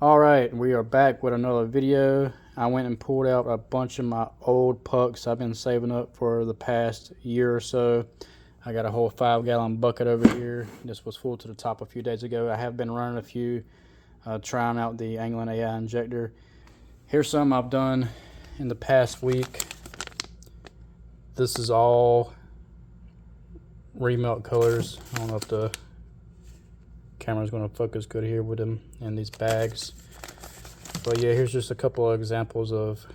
Alright, we are back with another video. I went and pulled out a bunch of my old pucks I've been saving up for the past year or so. I got a whole 5-gallon bucket over here. This was full to the top a few days ago. I have been running a few, trying out the Anglin AI injector. Here's some I've done in the past week. This is all remelt colors. I don't know if the camera's going to focus good here with them in these bags, but yeah, here's just a couple of examples of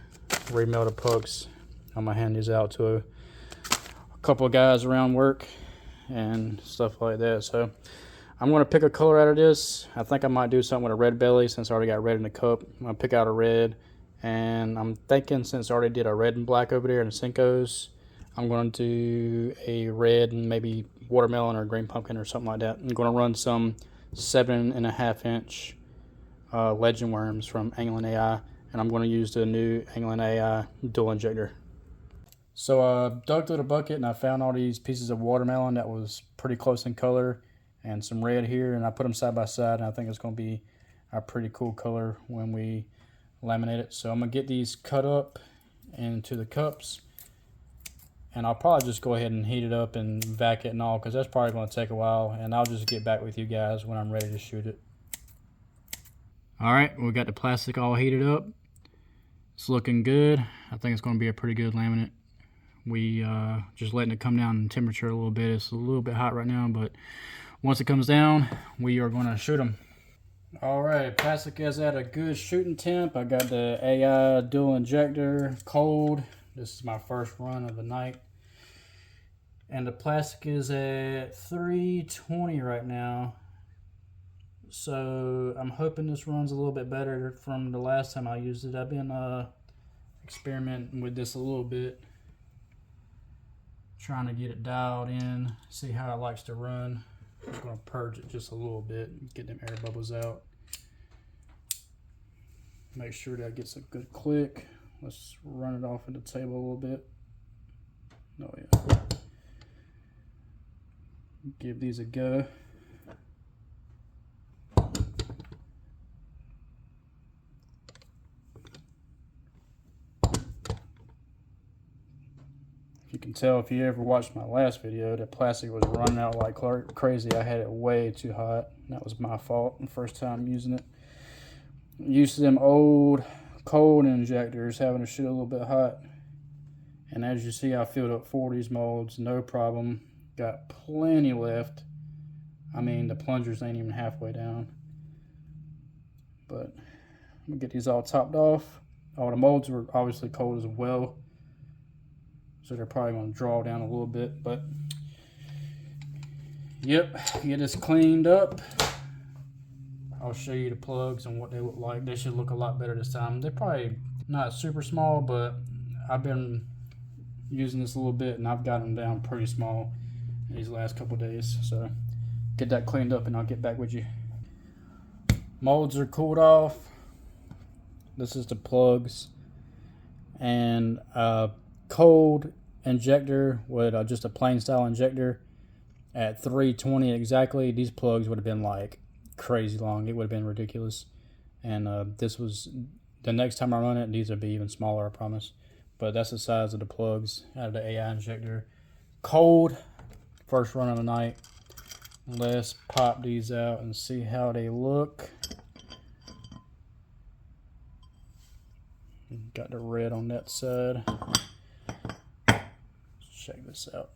remelted pucks. I'm gonna hand these out to a couple of guys around work and stuff like that. So I'm going to pick a color out of this. I think I might do something with a red belly since I already got red in the cup. I'm gonna pick out a red, and I'm thinking since I already did a red and black over there in the Cincos, I'm going to do a red and maybe watermelon or green pumpkin or something like that. I'm going to run some 7.5 inch legend worms from Anglin AI, and I'm going to use the new Anglin AI dual injector. So I dug through the bucket and I found all these pieces of watermelon that was pretty close in color and some red here, and I put them side by side, and I think it's going to be a pretty cool color when we laminate it. So I'm going to get these cut up into the cups, and I'll probably just go ahead and heat it up and vac it and all, because that's probably going to take a while, and I'll just get back with you guys when I'm ready to shoot it. Alright, we got the plastic all heated up. It's looking good. I think it's going to be a pretty good laminate. We just letting it come down in temperature a little bit. It's a little bit hot right now, but once it comes down, we are going to shoot them. Alright, plastic is at a good shooting temp. I got the AI dual injector cold. This is my first run of the night. And the plastic is at 320 right now. So I'm hoping this runs a little bit better from the last time I used it. I've been experimenting with this a little bit, trying to get it dialed in, see how it likes to run. I'm just going to purge it just a little bit, get them air bubbles out. Make sure that gets a good click. Let's run it off of the table a little bit. Oh yeah. Give these a go. You can tell if you ever watched my last video that plastic was running out like crazy. I had it way too hot. That was my fault the first time using it. Used to them old cold injectors having to shoot a little bit hot. And as you see, I filled up 40s molds, no problem. Got plenty left. I mean, the plungers ain't even halfway down. But I'm gonna get these all topped off. All the molds were obviously cold as well, so they're probably going to draw down a little bit, but yep, get this cleaned up. I'll show you the plugs and what they look like. They should look a lot better this time. They're probably not super small, but I've been using this a little bit and I've got them down pretty small these last couple days. So get that cleaned up and I'll get back with you. Molds are cooled off. This is the plugs, and cold injector with just a plain style injector at 320 exactly. These plugs would have been like crazy long. It would have been ridiculous. And this was the next time I run it, these would be even smaller, I promise. But that's the size of the plugs out of the AI injector. Cold, first run of the night. Let's pop these out and see how they look. Got the red on that side. Check this out.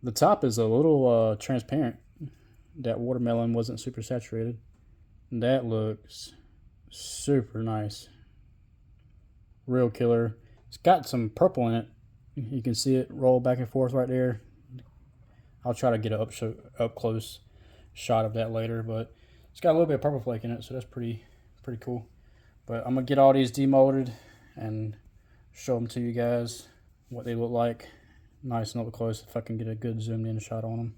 The top is a little transparent. That watermelon wasn't super saturated. That looks super nice. Real killer. It's got some purple in it. You can see it roll back and forth right there. I'll try to get an up close shot of that later, but it's got a little bit of purple flake in it, so that's pretty cool. But I'm gonna get all these demolded and show them to you guys what they look like nice and up close, if I can get a good zoomed in shot on them.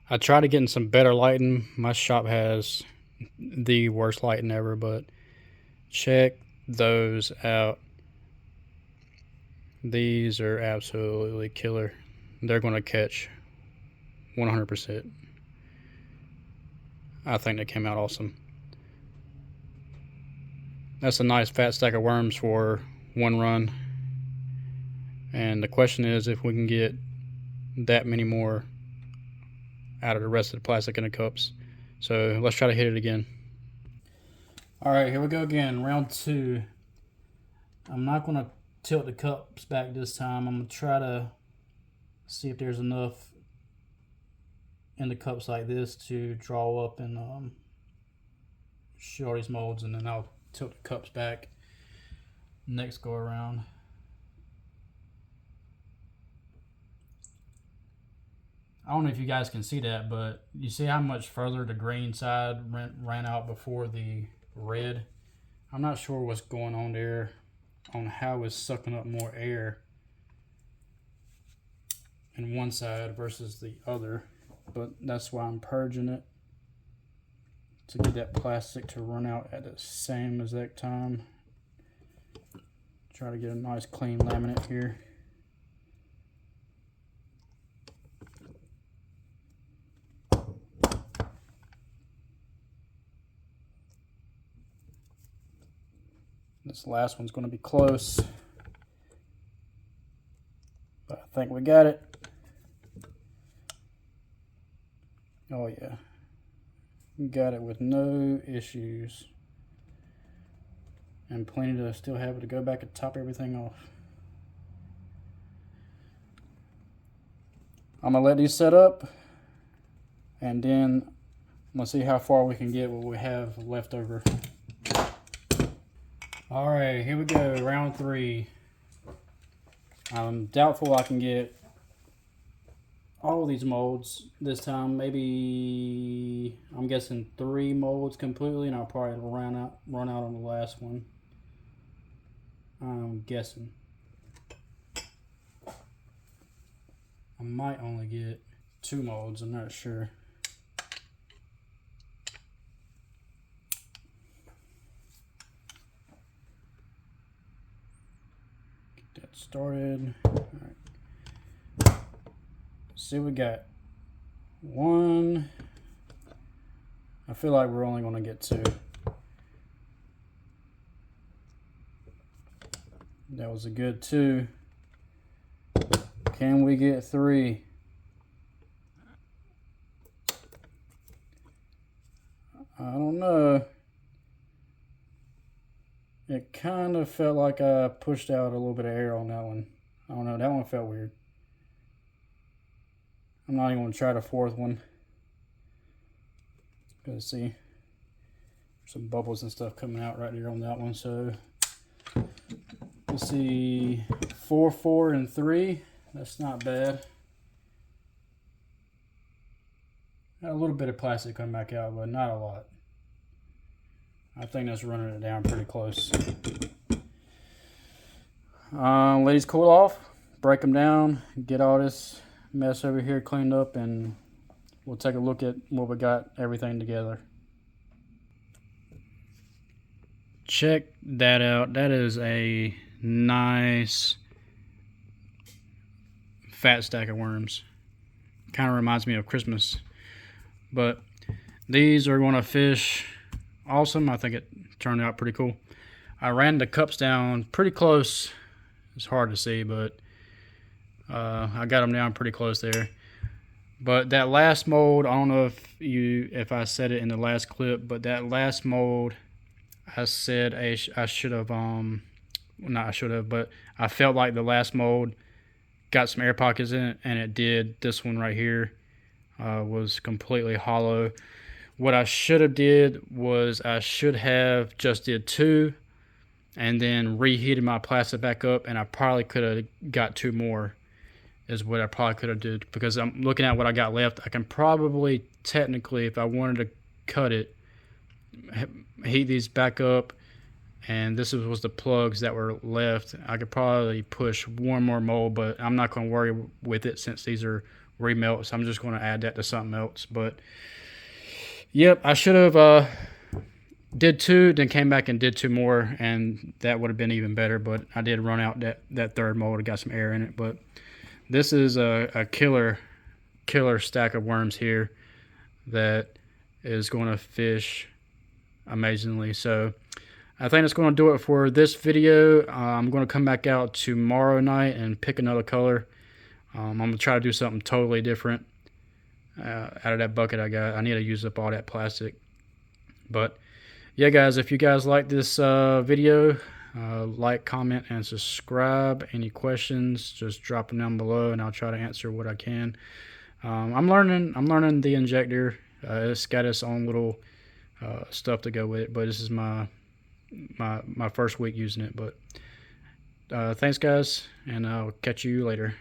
I tried to get in some better lighting. My shop has the worst lighting ever, but check those out. These are absolutely killer. They're going to catch 100%. I think they came out awesome. That's a nice fat stack of worms for one run. And the question is if we can get that many more out of the rest of the plastic in the cups. So let's try to hit it again. All right, here we go again, round 2. I'm not going to tilt the cups back this time. I'm going to try to see if there's enough in the cups like this to draw up and show these molds, and then I'll tilt the cups back next go around. I don't know if you guys can see that, but you see how much further the green side ran out before the red? I'm not sure what's going on there on how it's sucking up more air in one side versus the other, but that's why I'm purging it to get that plastic to run out at the same exact time. Try to get a nice clean laminate here. This last one's going to be close, but I think we got it. Oh yeah, we got it with no issues, and plenty to still have it to go back and top everything off. I'm gonna let these set up, and then I'm gonna see how far we can get what we have left over. All right, here we go, round 3. I'm doubtful I can get all these molds this time. Maybe, I'm guessing 3 molds completely, and I'll probably run out on the last one. I'm guessing. I might only get 2 molds, I'm not sure. Get that started. All right. See, we got 1. I feel like we're only going to get 2. That was a good 2. Can we get 3? I don't know. It kind of felt like I pushed out a little bit of air on that one. I don't know, that one felt weird. I'm not even going to try the 4th one. Because see, some bubbles and stuff coming out right there on that one. So let's see, 4, 4, and 3. That's not bad. Got a little bit of plastic coming back out, but not a lot. I think that's running it down pretty close. Let these cool off, break them down, get all this mess over here cleaned up, and we'll take a look at what we got everything together. Check that out. That is a nice fat stack of worms. Kind of reminds me of Christmas. But these are going to fish awesome. I think it turned out pretty cool. I ran the cups down pretty close. It's hard to see, but I got them down pretty close there. But that last mold, I don't know if I said it in the last clip, but that last mold, I said I should have, not I should have, but I felt like the last mold got some air pockets in it, and it did. This one right here was completely hollow. What I should have did was I should have just did 2 and then reheated my plastic back up, and I probably could have got 2 more is what I probably could have did, because I'm looking at what I got left. I can probably technically, if I wanted to cut it, heat these back up, and this was the plugs that were left. I could probably push 1 more mold, but I'm not going to worry with it since these are remelts. I'm just going to add that to something else. But yep, I should have did 2, then came back and did 2 more, and that would have been even better. But I did run out that 3rd mold. I got some air in it. But this is a killer stack of worms here that is going to fish amazingly. So I think that's going to do it for this video. I'm going to come back out tomorrow night and pick another color. I'm going to try to do something totally different out of that bucket I got. I need to use up all that plastic. But yeah, guys, if you guys like this video, like, comment, and subscribe. Any questions, just drop them down below, and I'll try to answer what I can. I'm learning the injector. It's got its own little stuff to go with it, but this is my first week using it. But thanks, guys, and I'll catch you later.